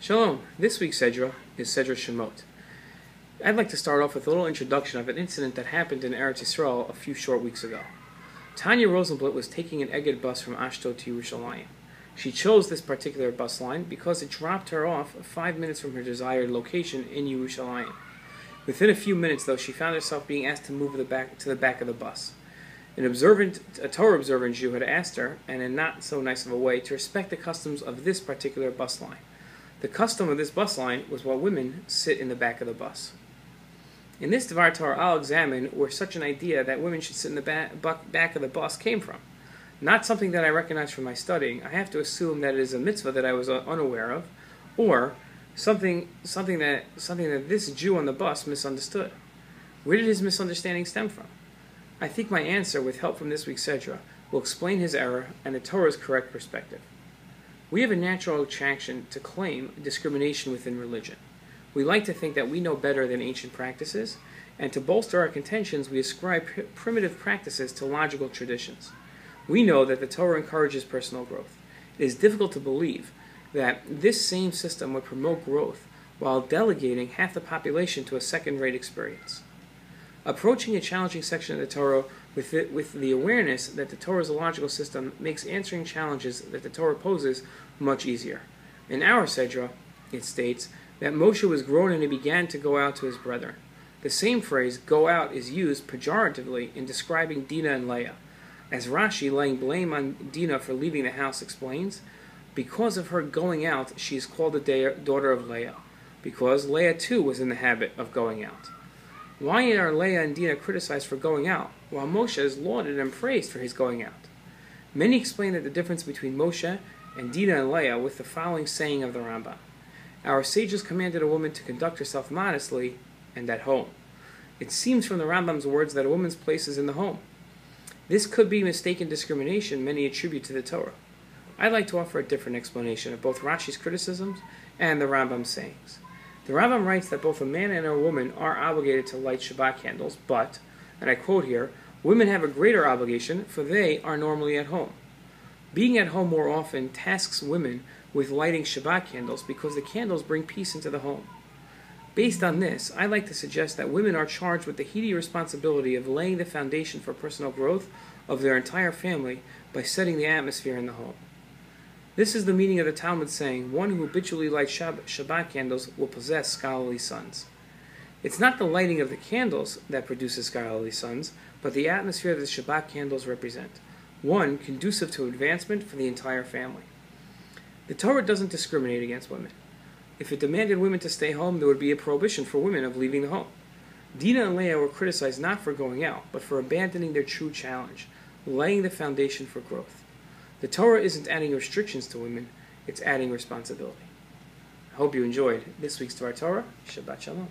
Shalom. This week's Sedra is Sedra Shemot. I'd like to start off with a little introduction of an incident that happened in Eretz Yisrael a few short weeks ago. Tanya Rosenblatt was taking an Egged bus from Ashdod to Yerushalayim. She chose this particular bus line because it dropped her off 5 minutes from her desired location in Yerushalayim. Within a few minutes, though, she found herself being asked to move to the back of the bus. A Torah-observant Jew had asked her, and in not so nice of a way, to respect the customs of this particular bus line. The custom of this bus line was while women sit in the back of the bus. In this Dvar Torah, I'll examine where such an idea that women should sit in the back of the bus came from. Not something that I recognize from my studying. I have to assume that it is a mitzvah that I was unaware of, or something that this Jew on the bus misunderstood. Where did his misunderstanding stem from? I think my answer, with help from this week's Sedra, will explain his error and the Torah's correct perspective. We have a natural attraction to claim discrimination within religion. We like to think that we know better than ancient practices, and to bolster our contentions, we ascribe primitive practices to logical traditions. We know that the Torah encourages personal growth. It is difficult to believe that this same system would promote growth while delegating half the population to a second-rate experience. Approaching a challenging section of the Torah with the awareness that the Torah's logical system makes answering challenges that the Torah poses much easier. In our Sedra, it states that Moshe was grown and he began to go out to his brethren. The same phrase, go out, is used pejoratively in describing Dinah and Leah. As Rashi, laying blame on Dinah for leaving the house, explains, because of her going out, she is called the daughter of Leah, because Leah too was in the habit of going out. Why are Leah and Dinah criticized for going out, while Moshe is lauded and praised for his going out? Many explain that the difference between Moshe and Dinah and Leah with the following saying of the Rambam. Our sages commanded a woman to conduct herself modestly and at home. It seems from the Rambam's words that a woman's place is in the home. This could be mistaken discrimination many attribute to the Torah. I'd like to offer a different explanation of both Rashi's criticisms and the Rambam's sayings. The Rambam writes that both a man and a woman are obligated to light Shabbat candles, but, and I quote here, women have a greater obligation, for they are normally at home. Being at home more often tasks women with lighting Shabbat candles because the candles bring peace into the home. Based on this, I'd like to suggest that women are charged with the heady responsibility of laying the foundation for personal growth of their entire family by setting the atmosphere in the home. This is the meaning of the Talmud saying, one who habitually lights Shabbat candles will possess scholarly sons. It's not the lighting of the candles that produces scholarly sons, but the atmosphere that the Shabbat candles represent, one conducive to advancement for the entire family. The Torah doesn't discriminate against women. If it demanded women to stay home, there would be a prohibition for women of leaving the home. Dinah and Leah were criticized not for going out, but for abandoning their true challenge, laying the foundation for growth. The Torah isn't adding restrictions to women, it's adding responsibility. I hope you enjoyed this week's Dvar Torah. Shabbat Shalom.